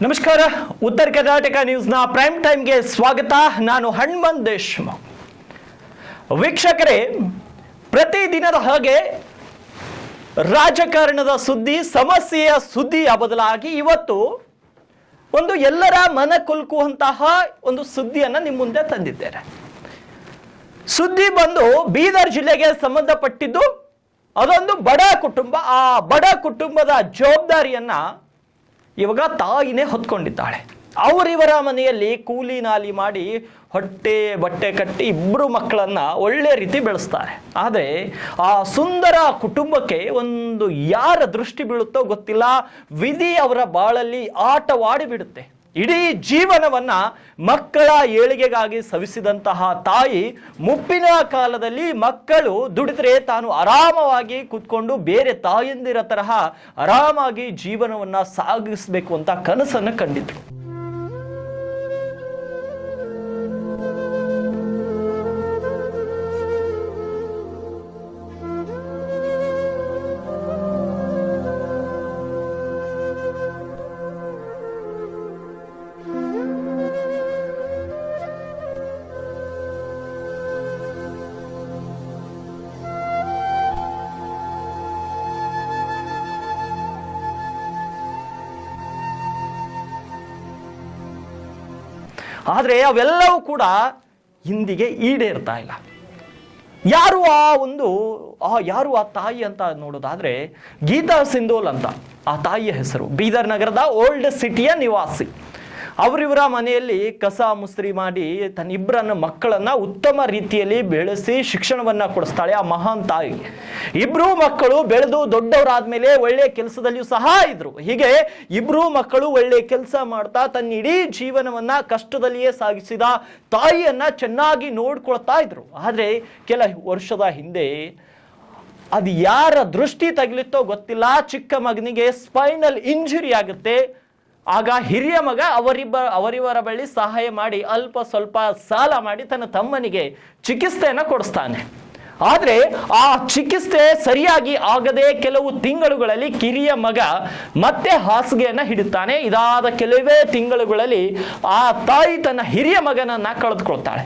ನಮಸ್ಕಾರ. ಉತ್ತರ ಕರ್ನಾಟಕ ನ್ಯೂಸ್ನ ಪ್ರೈಮ್ ಟೈಮ್ಗೆ ಸ್ವಾಗತ. ನಾನು ಹನುಮಂತ್ ದೇಶ್ಮುಖ್. ವೀಕ್ಷಕರೇ, ಪ್ರತಿದಿನದ ಹಾಗೆ ರಾಜಕಾರಣದ ಸುದ್ದಿ, ಸಮಸ್ಯೆಯ ಸುದ್ದಿಯ ಬದಲಾಗಿ ಇವತ್ತು ಒಂದು ಎಲ್ಲರ ಮನ ಕೊಲ್ಕುವಂತಹ ಒಂದು ಸುದ್ದಿಯನ್ನು ನಿಮ್ಮ ಮುಂದೆ ತಂದಿದ್ದೇನೆ. ಸುದ್ದಿ ಬಂದು ಬೀದರ್ ಜಿಲ್ಲೆಗೆ ಸಂಬಂಧಪಟ್ಟಿದ್ದು. ಅದೊಂದು ಬಡ ಕುಟುಂಬ. ಆ ಬಡ ಕುಟುಂಬದ ಜವಾಬ್ದಾರಿಯನ್ನ ಇವಾಗ ತಾಯಿನೇ ಹೊತ್ಕೊಂಡಿದ್ದಾಳೆ. ಅವರಿವರ ಮನೆಯಲ್ಲಿ ಕೂಲಿ ನಾಲಿ ಮಾಡಿ ಹೊಟ್ಟೆ ಬಟ್ಟೆ ಕಟ್ಟಿ ಇಬ್ಬರು ಮಕ್ಕಳನ್ನ ಒಳ್ಳೆ ರೀತಿ ಬೆಳೆಸ್ತಾರೆ. ಆದರೆ ಆ ಸುಂದರ ಕುಟುಂಬಕ್ಕೆ ಒಂದು ಯಾರ ದೃಷ್ಟಿ ಬೀಳುತ್ತೋ ಗೊತ್ತಿಲ್ಲ, ವಿಧಿ ಅವರ ಬಾಳಲ್ಲಿ ಆಟವಾಡಿ ಬಿಡುತ್ತೆ. ಇಡೀ ಜೀವನವನ್ನ ಮಕ್ಕಳ ಏಳಿಗೆಗಾಗಿ ಸವಿಸಿದಂತಹ ತಾಯಿ ಮುಪ್ಪಿನ ಕಾಲದಲ್ಲಿ ಮಕ್ಕಳು ದುಡಿದ್ರೆ ತಾನು ಆರಾಮವಾಗಿ ಕೂತ್ಕೊಂಡು ಬೇರೆ ತಾಯಂದಿರ ತರಹ ಆರಾಮಾಗಿ ಜೀವನವನ್ನ ಸಾಗಿಸಬೇಕು ಅಂತ ಕನಸನ್ನು ಕಂಡಿದ್ರು. ಆದರೆ ಅವೆಲ್ಲವೂ ಕೂಡ ಹಿಂದಿಗೆ ಈಡೇರ್ತಾ ಇಲ್ಲ. ಯಾರು ಆ ತಾಯಿ ಅಂತ ನೋಡೋದಾದ್ರೆ ಗೀತಾ ಸಿಂಧೋಲ್ ಅಂತ ಆ ತಾಯಿಯ ಹೆಸರು. ಬೀದರ್ ನಗರದ ಓಲ್ಡ್ ಸಿಟಿಯ ನಿವಾಸಿ. ಅವರಿವರ ಮನೆಯಲ್ಲಿ ಕಸ ಮುಸ್ರಿ ಮಾಡಿ ತನ್ನ ಇಬ್ಬರನ್ನ ಮಕ್ಕಳನ್ನ ಉತ್ತಮ ರೀತಿಯಲ್ಲಿ ಬೆಳೆಸಿ ಶಿಕ್ಷಣವನ್ನ ಕೊಡಿಸ್ತಾಳೆ ಆ ಮಹಾನ್ ತಾಯಿ. ಇಬ್ರು ಮಕ್ಕಳು ಬೆಳೆದು ದೊಡ್ಡವರಾದ್ಮೇಲೆ ಒಳ್ಳೆ ಕೆಲಸದಲ್ಲಿಯೂ ಸಹ ಇದ್ರು. ಹೀಗೆ ಇಬ್ರು ಮಕ್ಕಳು ಒಳ್ಳೆ ಕೆಲಸ ಮಾಡ್ತಾ ತನ್ನ ಇಡೀ ಜೀವನವನ್ನ ಕಷ್ಟದಲ್ಲಿಯೇ ಸಾಗಿಸಿದ ತಾಯಿಯನ್ನ ಚೆನ್ನಾಗಿ ನೋಡ್ಕೊಳ್ತಾ ಇದ್ರು. ಆದ್ರೆ ಕೆಲ ವರ್ಷದ ಹಿಂದೆ ಅದು ಯಾರ ದೃಷ್ಟಿ ತಗಲಿತ್ತೋ ಗೊತ್ತಿಲ್ಲ, ಚಿಕ್ಕ ಮಗನಿಗೆ ಸ್ಪೈನಲ್ ಇಂಜುರಿ ಆಗುತ್ತೆ. ಆಗ ಹಿರಿಯ ಮಗ ಅವರಿವರ ಬಳಿ ಸಹಾಯ ಮಾಡಿ ಅಲ್ಪ ಸ್ವಲ್ಪ ಸಾಲ ಮಾಡಿ ತನ್ನ ತಮ್ಮನಿಗೆ ಚಿಕಿತ್ಸೆಯನ್ನು ಕೊಡಿಸ್ತಾನೆ. ಆದರೆ ಆ ಚಿಕಿತ್ಸೆ ಸರಿಯಾಗಿ ಆಗದೆ ಕೆಲವು ತಿಂಗಳುಗಳಲ್ಲಿ ಕಿರಿಯ ಮಗ ಮತ್ತೆ ಹಾಸಿಗೆಯನ್ನ ಹಿಡಿತಾನೆ. ಇದಾದ ಕೆಲವೇ ತಿಂಗಳುಗಳಲ್ಲಿ ಆ ತಾಯಿ ತನ್ನ ಹಿರಿಯ ಮಗನನ್ನ ಕಳೆದುಕೊಳ್ತಾಳೆ.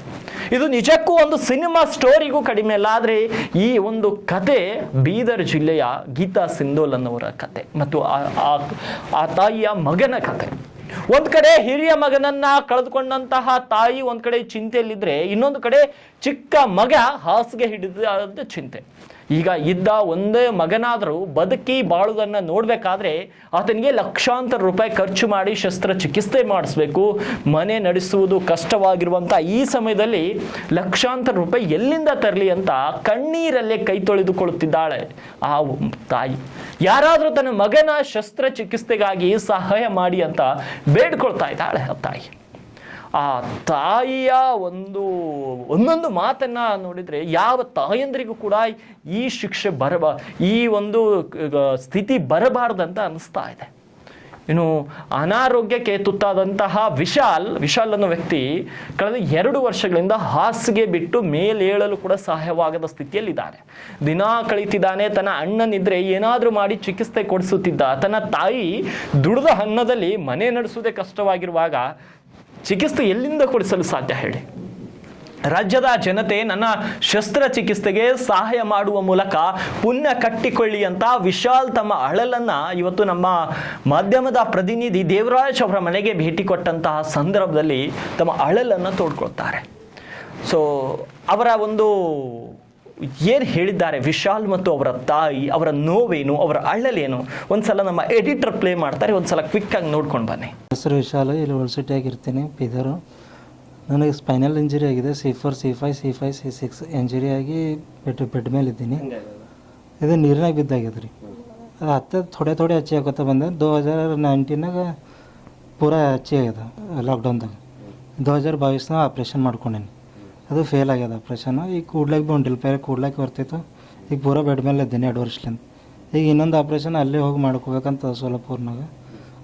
ಇದು ನಿಜಕ್ಕೂ ಒಂದು ಸಿನಿಮಾ ಸ್ಟೋರಿಗೂ ಕಡಿಮೆ ಅಲ್ಲ. ಆದರೆ ಈ ಒಂದು ಕತೆ ಬೀದರ್ ಜಿಲ್ಲೆಯ ಗೀತಾ ಸಿಂಧೋಲ್ ಅನ್ನೋರ ಕತೆ ಮತ್ತು ಆ ತಾಯಿಯ ಮಗನ ಕತೆ. ಒಂದ್ ಕಡೆ ಹಿರಿಯ ಮಗನನ್ನ ಕಳೆದುಕೊಂಡಂತಹ ತಾಯಿ ಒಂದ್ ಕಡೆ ಚಿಂತೆಯಲ್ಲಿದ್ರೆ, ಇನ್ನೊಂದು ಕಡೆ ಚಿಕ್ಕ ಮಗ ಹಾಸಿಗೆ ಹಿಡಿದ ಚಿಂತೆ. ಈಗ ಇದ್ದ ಒಂದೇ ಮಗನಾದರೂ ಬದುಕಿ ಬಾಳುವುದನ್ನ ನೋಡ್ಬೇಕಾದ್ರೆ ಆತನಿಗೆ ಲಕ್ಷಾಂತರ ರೂಪಾಯಿ ಖರ್ಚು ಮಾಡಿ ಶಸ್ತ್ರಚಿಕಿತ್ಸೆ ಮಾಡಿಸ್ಬೇಕು. ಮನೆ ನಡೆಸುವುದು ಕಷ್ಟವಾಗಿರುವಂತ ಈ ಸಮಯದಲ್ಲಿ ಲಕ್ಷಾಂತರ ರೂಪಾಯಿ ಎಲ್ಲಿಂದ ತರಲಿ ಅಂತ ಕಣ್ಣೀರಲ್ಲೇ ಕೈ ತೊಳೆದುಕೊಳ್ಳುತ್ತಿದ್ದಾಳೆ ಆ ತಾಯಿ. ಯಾರಾದರೂ ತನ್ನ ಮಗನ ಶಸ್ತ್ರಚಿಕಿತ್ಸೆಗಾಗಿ ಸಹಾಯ ಮಾಡಿ ಅಂತ ಬೇಡ್ಕೊಳ್ತಾ ಇದ್ದಾಳೆ ಆ ತಾಯಿ. ಆ ತಾಯಿಯ ಒಂದೊಂದು ಮಾತನ್ನ ನೋಡಿದ್ರೆ ಯಾವ ತಾಯಂದ್ರಿಗೂ ಕೂಡ ಈ ಶಿಕ್ಷೆ ಈ ಒಂದು ಸ್ಥಿತಿ ಬರಬಾರ್ದಂತ ಅನಿಸ್ತಾ ಇದೆ. ಇನ್ನು ಅನಾರೋಗ್ಯಕ್ಕೆ ತುತ್ತಾದಂತಹ ವಿಶಾಲ್ ಅನ್ನೋ ವ್ಯಕ್ತಿ ಕಳೆದ 2 ವರ್ಷಗಳಿಂದ ಹಾಸಿಗೆ ಬಿಟ್ಟು ಮೇಲೇಳಲು ಕೂಡ ಸಹಾಯವಾಗದ ಸ್ಥಿತಿಯಲ್ಲಿದ್ದಾನೆ. ದಿನ ಕಳೀತಿದ್ದಾನೆ. ತನ್ನ ಅಣ್ಣನಿದ್ರೆ ಏನಾದ್ರೂ ಮಾಡಿ ಚಿಕಿತ್ಸೆ ಕೊಡಿಸುತ್ತಿದ್ದ. ತನ್ನ ತಾಯಿ ದುಡಿದ ಅನ್ನದಲ್ಲಿ ಮನೆ ನಡೆಸುವುದೇ ಕಷ್ಟವಾಗಿರುವಾಗ ಚಿಕಿತ್ಸೆ ಎಲ್ಲಿಂದ ಕೊಡಿಸಲು ಸಾಧ್ಯ ಹೇಳಿ? ರಾಜ್ಯದ ಜನತೆ ನನ್ನ ಶಸ್ತ್ರಚಿಕಿತ್ಸೆಗೆ ಸಹಾಯ ಮಾಡುವ ಮೂಲಕ ಪುಣ್ಯ ಕಟ್ಟಿಕೊಳ್ಳಿ ಅಂತ ವಿಶಾಲ್ ತಮ್ಮ ಅಳಲನ್ನ ಇವತ್ತು ನಮ್ಮ ಮಾಧ್ಯಮದ ಪ್ರತಿನಿಧಿ ದೇವರಾಜ್ ಅವರ ಮನೆಗೆ ಭೇಟಿ ಕೊಟ್ಟಂತಹ ಸಂದರ್ಭದಲ್ಲಿ ತಮ್ಮ ಅಳಲನ್ನು ತೋಡ್ಕೊಳ್ತಾರೆ. ಸೊ ಅವರ ಏನು ಹೇಳಿದ್ದಾರೆ ವಿಶಾಲ್ ಮತ್ತು ಅವರ ತಾಯಿ, ಅವರ ನೋವೇನು, ಅವರ ಅಳಲೇನು ಒಂದ್ಸಲ ನಮ್ಮ ಎಡಿಟರ್ ಪ್ಲೇ ಮಾಡ್ತಾರೆ. ಒಂದ್ಸಲ ಕ್ವಿಕ್ ಆಗಿ ನೋಡ್ಕೊಂಡು ಬನ್ನಿ. ಹೆಸರು ವಿಶಾಲ್, ಇಲ್ಲಿ ಓಲ್ಡ್ ಸಿಟಿಯಾಗಿರ್ತೀನಿ, ಬೀದರು. ನನಗೆ ಸ್ಪೈನಲ್ ಇಂಜುರಿ ಆಗಿದೆ. C4, C5, C6 ಇಂಜುರಿ ಆಗಿ ಬೆಡ್ ಮೇಲೆ ಇದ್ದೀನಿ. ಇದು ನೀರಿನಾಗ ಬಿದ್ದಾಗಿದೆ ರೀ. ಅದು ಹತ್ತೆ ಥೋಡೆ ಹಚ್ಚಿ ಆಗೋತ ಬಂದೆ. 2019 ಪೂರಾ ಹಚ್ಚಿ ಆಗ್ಯದ ಲಾಕ್ಡೌನ್ದಾಗ. 2022 ಆಪ್ರೇಷನ್ ಮಾಡ್ಕೊಂಡೇನಿ. ಅದು ಫೇಲ್ ಆಗ್ಯದ ಆಪ್ರೇಷನ್. ಈಗ ಕೂಡ್ಲಾಕ ಭೀ ಹೊಂಟಿಲ್ಲ. ಪೇರೆ ಕೂಡ್ಲಾಕ ಬರ್ತಿತ್ತು. ಈಗ ಪೂರಾ ಬೆಡ್ ಮೇಲೆ ಇದ್ದೀನಿ 2 ವರ್ಷದಿಂದ. ಈಗ ಇನ್ನೊಂದು ಆಪ್ರೇಷನ್ ಅಲ್ಲೇ ಹೋಗಿ ಮಾಡ್ಕೋಬೇಕಂತ ಸೋಲಾಪುರ್ನಾಗ.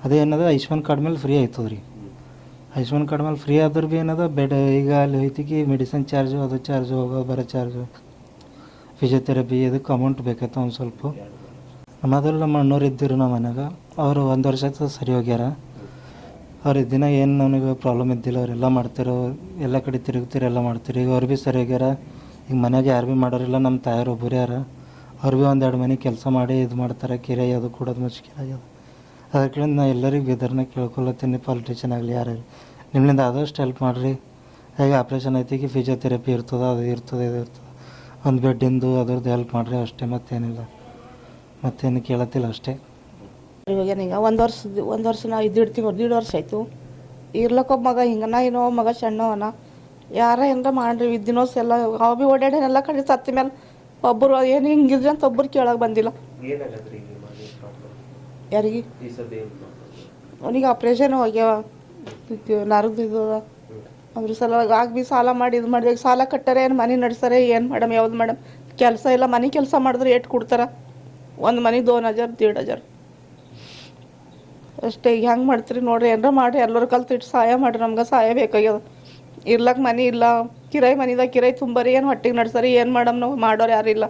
ಅದೇನದ ಆಯುಷ್ಮಾನ್ ಕಾರ್ಡ್ ಮೇಲೆ ಫ್ರೀ ಆಯ್ತದ ರೀ. ಆಯುಷ್ಮಾನ್ ಕಾರ್ಡ್ ಮೇಲೆ ಫ್ರೀ ಆದ್ರೆ ಭೀ ಏನದ ಬೆಡ್ ಈಗ ಅಲ್ಲಿ ಹೋಯ್ತಿಗೆ ಮೆಡಿಸಿನ್ ಚಾರ್ಜು, ಅದು ಚಾರ್ಜು, ಹೋಗೋ ಬರೋ ಚಾರ್ಜು, ಫಿಸಿಯೋಥೆರಪಿ ಇದಕ್ಕೆ ಅಮೌಂಟ್ ಬೇಕಾಯ್ತು ಒಂದು ಸ್ವಲ್ಪ. ಮೊದಲು ನಮ್ಮ ಅಣ್ಣವ್ರು ಇದ್ದಿರು ನಮ್ಮ ಮನೆಯಾಗ. ಅವರು 1 ವರ್ಷ ಸರಿ ಹೋಗ್ಯಾರ. ಅವ್ರ ದಿನ ಏನು ನನಗೆ ಪ್ರಾಬ್ಲಮ್ ಇದ್ದಿಲ್ಲ ಅವರೆಲ್ಲ ಮಾಡ್ತಿರೋ, ಎಲ್ಲ ಕಡೆ ತಿರುಗ್ತಿರೋ ಎಲ್ಲ ಮಾಡ್ತೀರಿ. ಈಗ ಅವ್ರು ಭೀ ಸರಿಯಾಗ್ಯಾರ. ಈಗ ಮನೆಯಾಗೆ ಯಾರು ಭೀ ಮಾಡೋರಿಲ್ಲ, ನಮ್ಮ ತಾಯಾರು ಒಬ್ಬರು ಯಾರ, ಅವ್ರು ಭೀ ಒಂದೆರಡು ಮನೆ ಕೆಲಸ ಮಾಡಿ ಇದು ಮಾಡ್ತಾರೆ. ಕಿರಾಯಿ ಅದು ಕೊಡೋದು ಮುಚ್ಕಿರ ಆಗ್ಯದ. ಅದಕ್ಕೆ ನಾ ಎಲ್ಲರಿಗೂ ಬೆದರ್ನ ಕೇಳ್ಕೊಳತ್ತೀನಿ, ಪಾಲಿಟಿಷನ್ ಆಗಲಿ ಯಾರು ನಿಮ್ಮಿಂದ ಆದಷ್ಟು ಹೆಲ್ಪ್ ಮಾಡಿರಿ. ಹೇಗೆ ಆಪ್ರೇಷನ್ ಐತಿ, ಈಗ ಫಿಸಿಯೋಥೆರಪಿ ಇರ್ತದೆ, ಅದು ಇರ್ತದೆ, ಇದು ಇರ್ತದೆ, ಒಂದು ಬೆಡ್ಡಿಂದು ಅದ್ರದ್ದು ಹೆಲ್ಪ್ ಮಾಡಿರಿ ಅಷ್ಟೇ, ಮತ್ತೇನಿಲ್ಲ, ಮತ್ತೇನು ಕೇಳತ್ತಿಲ್ಲ ಅಷ್ಟೇ. ಹೋಗ್ಯಾನೀಗ ಒಂದು ವರ್ಷ ನಾವು ಇದ್ದಿಡ್ತೀವಿ, 1.5 ವರ್ಷ ಆಯಿತು. ಇರ್ಲಕ್ಕೊಬ್ಬ ಮಗ ಹಿಂಗನ ಏನೋ ಮಗ ಸಣ್ಣವನ, ಯಾರ ಏನಾರ ಮಾಡ್ರಿ ವಿದ್ದಿನೋಸ್ ಎಲ್ಲ ಅವ ಭೀ ಓಡಾಡೇನೆಲ್ಲ ಕಡೆ ಸತ್ತ ಮೇಲೆ ಒಬ್ಬರು ಏನು ಹಿಂಗಿದ್ರಿ ಅಂತ ಒಬ್ಬರು ಕೇಳಕ್ಕೆ ಬಂದಿಲ್ಲ. ಯಾರಿಗೆ ಅವನಿಗೆ ಆಪ್ರೇಷನ್ ಹೋಗ್ಯಾವ, ನರದ್ದು ಅದ್ರ ಸಲುವಾಗಿ ಆಗ ಭೀ ಸಾಲ ಮಾಡಿ ಇದು ಮಾಡಿದಾಗ ಸಾಲ ಕಟ್ಟಾರೆ, ಏನು ಮನೆ ನಡೆಸ್ತಾರೆ, ಏನು ಮೇಡಮ್ ಯಾವ್ದು ಮೇಡಮ್ ಕೆಲಸ ಇಲ್ಲ. ಮನೆ ಕೆಲಸ ಮಾಡಿದ್ರೆ ಏಟ್ ಕೊಡ್ತಾರೆ, ಒಂದು ಮನೆ 2000 1500 ಅಷ್ಟೇ. ಈಗ ಹೆಂಗೆ ಮಾಡ್ತೀರಿ ನೋಡ್ರಿ, ಏನಾರ ಮಾಡಿರಿ, ಎಲ್ಲರೂ ಕಲ್ತು ಇಟ್ಟು ಸಹಾಯ ಮಾಡಿರಿ, ನಮ್ಗೆ ಸಹಾಯ ಬೇಕಾಗ್ಯದ. ಇರ್ಲಕ್ಕೆ ಮನೆ ಇಲ್ಲ, ಕಿರಾಯಿ ಮನಿದಾಗ ಕಿರಾಯಿ ತುಂಬರಿ, ಏನು ಹೊಟ್ಟಿಗೆ ನಡ್ಸರಿ, ಏನು ಮಾಡಮ್ ನಾವು, ಮಾಡೋರು ಯಾರಿಲ್ಲ.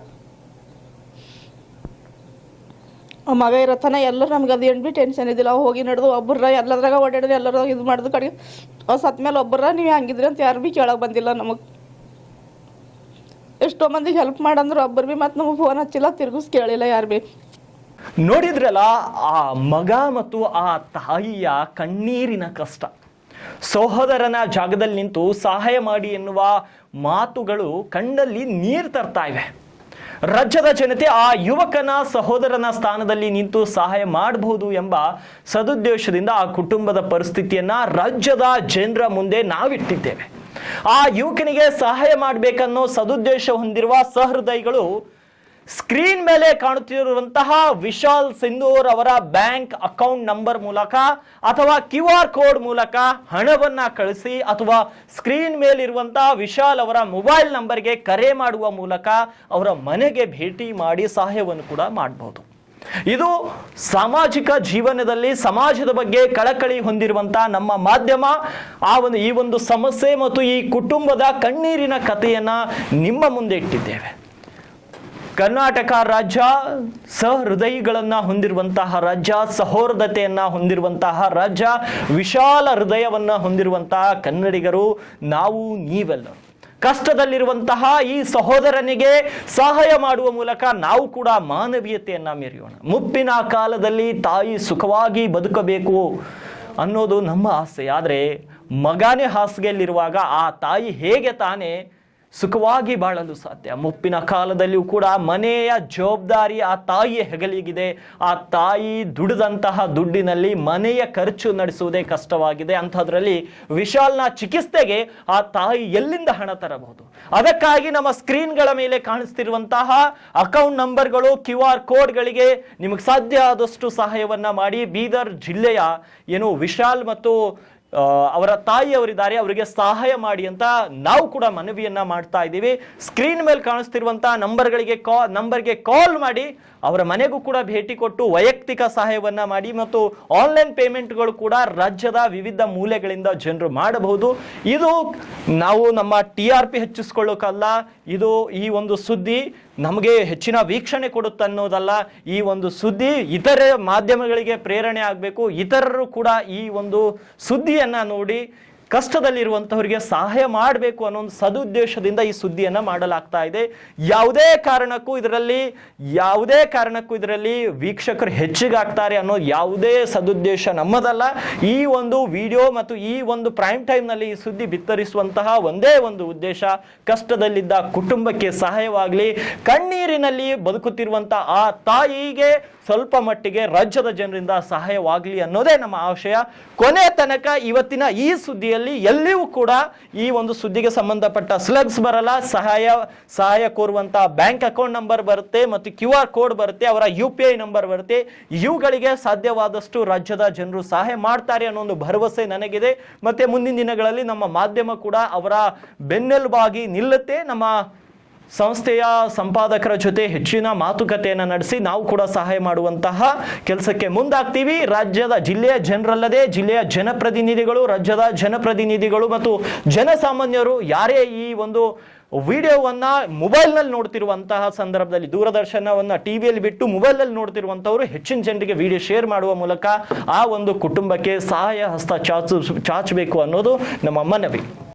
ಮಗ ಇರತ್ತನ ಎಲ್ಲರೂ ನಮ್ಗೆ ಅದು ಏನು ಭೀ ಟೆನ್ಷನ್ ಇದ್ದಿಲ್ಲ. ಅವು ಹೋಗಿ ನಡೆದು ಒಬ್ಬರ ಎಲ್ಲದ್ರಾಗ ಓಡಾಡಿದ್ರೆ ಎಲ್ಲರೂ ಇದು ಮಾಡಿದ ಕಡೆ ಅವು ಸತ್ತ ಮೇಲೆ ಒಬ್ಬರ ನೀವು ಹಂಗಿದ್ರಿ ಅಂತ ಯಾರು ಭೀ ಕೇಳಕ್ಕೆ ಬಂದಿಲ್ಲ ನಮಗೆ. ಎಷ್ಟೋ ಮಂದಿಗೆ ಹೆಲ್ಪ್ ಮಾಡಂದ್ರೆ ಒಬ್ಬರು ಭೀ ಮತ್ತು ನಮಗೆ ಫೋನ್ ಹಚ್ಚಿಲ್ಲ, ತಿರ್ಗಿಸ್ ಕೇಳಿಲ್ಲ ಯಾರು ಭೀ. ನೋಡಿದ್ರಲ್ಲ ಆ ಮಗ ಮತ್ತು ಆ ತಾಯಿಯ ಕಣ್ಣೀರಿನ ಕಷ್ಟ. ಸಹೋದರನ ಜಾಗದಲ್ಲಿ ನಿಂತು ಸಹಾಯ ಮಾಡಿ ಎನ್ನುವ ಮಾತುಗಳು ಕಣ್ಣಲ್ಲಿ ನೀರು ತರ್ತಾ ಇವೆ. ರಾಜ್ಯದ ಜನತೆ ಆ ಯುವಕನ ಸಹೋದರನ ಸ್ಥಾನದಲ್ಲಿ ನಿಂತು ಸಹಾಯ ಮಾಡಬಹುದು ಎಂಬ ಸದುದ್ದೇಶದಿಂದ ಆ ಕುಟುಂಬದ ಪರಿಸ್ಥಿತಿಯನ್ನ ರಾಜ್ಯದ ಜನರ ಮುಂದೆ ನಾವಿಟ್ಟಿದ್ದೇವೆ. ಆ ಯುವಕನಿಗೆ ಸಹಾಯ ಮಾಡಬೇಕನ್ನೋ ಸದುದ್ದೇಶ ಹೊಂದಿರುವ ಸಹೃದಯಿಗಳು ಸ್ಕ್ರೀನ್ ಮೇಲೆ ಕಾಣುತ್ತಿರುವಂತಹ ವಿಶಾಲ್ ಸಿಂಧೂರ್ ಅವರ ಬ್ಯಾಂಕ್ ಅಕೌಂಟ್ ನಂಬರ್ ಮೂಲಕ ಅಥವಾ QR ಕೋಡ್ ಮೂಲಕ ಹಣವನ್ನ ಕಳಿಸಿ ಅಥವಾ ಸ್ಕ್ರೀನ್ ಮೇಲಿರುವಂತಹ ವಿಶಾಲ್ ಅವರ ಮೊಬೈಲ್ ನಂಬರ್ಗೆ ಕರೆ ಮಾಡುವ ಮೂಲಕ ಅವರ ಮನೆಗೆ ಭೇಟಿ ಮಾಡಿ ಸಹಾಯವನ್ನು ಕೂಡ ಮಾಡಬಹುದು. ಇದು ಸಾಮಾಜಿಕ ಜೀವನದಲ್ಲಿ ಸಮಾಜದ ಬಗ್ಗೆ ಕಳಕಳಿ ಹೊಂದಿರುವಂತಹ ನಮ್ಮ ಮಾಧ್ಯಮ ಈ ಒಂದು ಸಮಸ್ಯೆ ಮತ್ತು ಈ ಕುಟುಂಬದ ಕಣ್ಣೀರಿನ ಕಥೆಯನ್ನ ನಿಮ್ಮ ಮುಂದೆ ಇಟ್ಟಿದ್ದೇವೆ. ಕರ್ನಾಟಕ ರಾಜ್ಯ ಸಹೃದಯಿಗಳನ್ನ ಹೊಂದಿರುವಂತಹ ರಾಜ್ಯ, ಸಹೋದರತೆಯನ್ನ ಹೊಂದಿರುವಂತಹ ರಾಜ್ಯ, ವಿಶಾಲ ಹೃದಯವನ್ನ ಹೊಂದಿರುವಂತಹ ಕನ್ನಡಿಗರು ನಾವು ನೀವೆಲ್ಲರೂ ಕಷ್ಟದಲ್ಲಿರುವಂತಹ ಈ ಸಹೋದರನಿಗೆ ಸಹಾಯ ಮಾಡುವ ಮೂಲಕ ನಾವು ಕೂಡ ಮಾನವೀಯತೆಯನ್ನ ಮೆರೆಯೋಣ. ಮುಪ್ಪಿನ ಕಾಲದಲ್ಲಿ ತಾಯಿ ಸುಖವಾಗಿ ಬದುಕಬೇಕು ಅನ್ನೋದು ನಮ್ಮ ಆಸೆ. ಆದರೆ ಮಗನೇ ಹಾಸಿಗೆಯಲ್ಲಿರುವಾಗ ಆ ತಾಯಿ ಹೇಗೆ ತಾನೇ ಸುಖವಾಗಿ ಬಾಳಲು ಸಾಧ್ಯ? ಮುಪ್ಪಿನ ಕಾಲದಲ್ಲಿಯೂ ಕೂಡ ಮನೆಯ ಜವಾಬ್ದಾರಿ ಆ ತಾಯಿಯ ಹೆಗಲಿಗಿದೆ. ಆ ತಾಯಿ ದುಡಿದಂತಹ ದುಡ್ಡಿನಲ್ಲಿ ಮನೆಯ ಖರ್ಚು ನಡೆಸುವುದೇ ಕಷ್ಟವಾಗಿದೆ. ಅಂಥದ್ರಲ್ಲಿ ವಿಶಾಲ್ನ ಚಿಕಿತ್ಸೆಗೆ ಆ ತಾಯಿ ಎಲ್ಲಿಂದ ಹಣ ತರಬಹುದು? ಅದಕ್ಕಾಗಿ ನಮ್ಮ ಸ್ಕ್ರೀನ್ಗಳ ಮೇಲೆ ಕಾಣಿಸ್ತಿರುವಂತಹ ಅಕೌಂಟ್ ನಂಬರ್ಗಳು, QR ಕೋಡ್ಗಳಿಗೆ ನಿಮಗೆ ಸಾಧ್ಯ ಆದಷ್ಟು ಸಹಾಯವನ್ನ ಮಾಡಿ. ಬೀದರ್ ಜಿಲ್ಲೆಯ ವಿಶಾಲ್ ಮತ್ತು ಅವರ ತಾಯಿಯವರಿದ್ದಾರೆ, ಅವರಿಗೆ ಸಹಾಯ ಮಾಡಿ ಅಂತ ನಾವು ಕೂಡ ಮನವಿಯನ್ನ ಮಾಡ್ತಾ ಇದ್ದೀವಿ. ಸ್ಕ್ರೀನ್ ಮೇಲೆ ಕಾಣಿಸ್ತಿರುವಂತಹ ನಂಬರ್ಗೆ ಕಾಲ್ ಮಾಡಿ ಅವರ ಮನೆಗೂ ಕೂಡ ಭೇಟಿ ಕೊಟ್ಟು ವೈಯಕ್ತಿಕ ಸಹಾಯವನ್ನ ಮಾಡಿ. ಮತ್ತು ಆನ್ಲೈನ್ ಪೇಮೆಂಟ್ಗಳು ಕೂಡ ರಾಜ್ಯದ ವಿವಿಧ ಮೂಲೆಗಳಿಂದ ಜನರು ಮಾಡಬಹುದು. ಇದು ನಾವು ನಮ್ಮ TRP ಹೆಚ್ಚಿಸ್ಕೊಳ್ಳೋಕಲ್ಲ, ಇದು ಈ ಒಂದು ಸುದ್ದಿ ನಮಗೆ ಹೆಚ್ಚಿನ ವೀಕ್ಷಣೆ ಕೊಡುತ್ತೆ ಅನ್ನೋದಲ್ಲ. ಈ ಒಂದು ಸುದ್ದಿ ಇತರ ಮಾಧ್ಯಮಗಳಿಗೆ ಪ್ರೇರಣೆ ಆಗಬೇಕು. ಇತರರು ಕೂಡ ಈ ಒಂದು ಸುದ್ದಿಯನ್ನ ನೋಡಿ ಕಷ್ಟದಲ್ಲಿರುವಂತವರಿಗೆ ಸಹಾಯ ಮಾಡಬೇಕು ಅನ್ನೋ ಒಂದು ಸದುದ್ದೇಶದಿಂದ ಈ ಸುದ್ದಿಯನ್ನ ಮಾಡಲಾಗ್ತಾ ಇದೆ. ಯಾವುದೇ ಕಾರಣಕ್ಕೂ ಇದರಲ್ಲಿ ವೀಕ್ಷಕರು ಹೆಚ್ಚಿಗಾಗ್ತಾರೆ ಅನ್ನೋ ಯಾವುದೇ ಸದುದ್ದೇಶ ನಮ್ಮದಲ್ಲ. ಈ ಒಂದು ವಿಡಿಯೋ ಮತ್ತು ಈ ಒಂದು ಪ್ರೈಮ್ ಟೈಮ್ ನಲ್ಲಿ ಈ ಸುದ್ದಿ ಬಿತ್ತರಿಸುವಂತಹ ಒಂದೇ ಒಂದು ಉದ್ದೇಶ, ಕಷ್ಟದಲ್ಲಿದ್ದ ಕುಟುಂಬಕ್ಕೆ ಸಹಾಯವಾಗಲಿ, ಕಣ್ಣೀರಿನಲ್ಲಿ ಬದುಕುತ್ತಿರುವಂತಹ ಆ ತಾಯಿಗೆ ಸ್ವಲ್ಪ ಮಟ್ಟಿಗೆ ರಾಜ್ಯದ ಜನರಿಂದ ಸಹಾಯವಾಗಲಿ ಅನ್ನೋದೇ ನಮ್ಮ ಆಶಯ. ಕೊನೆ ತನಕ ಇವತ್ತಿನ ಈ ಸುದ್ದಿಯಲ್ಲಿ ಎಲ್ಲಿಯೂ ಕೂಡ ಈ ಒಂದು ಸುದ್ದಿಗೆ ಸಂಬಂಧಪಟ್ಟ ಸ್ಲಗ್ಸ್ ಬರಲ್ಲ. ಸಹಾಯ ಕೋರುವಂತಹ ಬ್ಯಾಂಕ್ ಅಕೌಂಟ್ ನಂಬರ್ ಬರುತ್ತೆ ಮತ್ತು QR ಕೋಡ್ ಬರುತ್ತೆ, ಅವರ UPI ನಂಬರ್ ಬರುತ್ತೆ. ಇವುಗಳಿಗೆ ಸಾಧ್ಯವಾದಷ್ಟು ರಾಜ್ಯದ ಜನರು ಸಹಾಯ ಮಾಡ್ತಾರೆ ಅನ್ನೋ ಒಂದು ಭರವಸೆ ನನಗಿದೆ. ಮತ್ತೆ ಮುಂದಿನ ದಿನಗಳಲ್ಲಿ ನಮ್ಮ ಮಾಧ್ಯಮ ಕೂಡ ಅವರ ಬೆನ್ನೆಲುಬಾಗಿ ನಿಲ್ಲುತ್ತೆ. ನಮ್ಮ ಸಂಸ್ಥೆಯ ಸಂಪಾದಕರ ಜೊತೆ ಹೆಚ್ಚಿನ ಮಾತುಕತೆಯನ್ನು ನಡೆಸಿ ನಾವು ಕೂಡ ಸಹಾಯ ಮಾಡುವಂತಹ ಕೆಲಸಕ್ಕೆ ಮುಂದಾಗ್ತೀವಿ. ಜಿಲ್ಲೆಯ ಜನರಲ್ಲದೆ ಜಿಲ್ಲೆಯ ಜನಪ್ರತಿನಿಧಿಗಳು, ರಾಜ್ಯದ ಜನಪ್ರತಿನಿಧಿಗಳು ಮತ್ತು ಜನಸಾಮಾನ್ಯರು ಯಾರೇ ಈ ಒಂದು ವಿಡಿಯೋವನ್ನ ಮೊಬೈಲ್ನಲ್ಲಿ ನೋಡ್ತಿರುವಂತಹ ಸಂದರ್ಭದಲ್ಲಿ, ದೂರದರ್ಶನವನ್ನ ಟಿವಿಯಲ್ಲಿ ಬಿಟ್ಟು ಮೊಬೈಲ್ನಲ್ಲಿ ನೋಡ್ತಿರುವಂತವರು ಹೆಚ್ಚಿನ ಜನರಿಗೆ ವಿಡಿಯೋ ಶೇರ್ ಮಾಡುವ ಮೂಲಕ ಆ ಒಂದು ಕುಟುಂಬಕ್ಕೆ ಸಹಾಯ ಹಸ್ತ ಚಾಚಬೇಕು ಅನ್ನೋದು ನಮ್ಮ ಮನವಿ.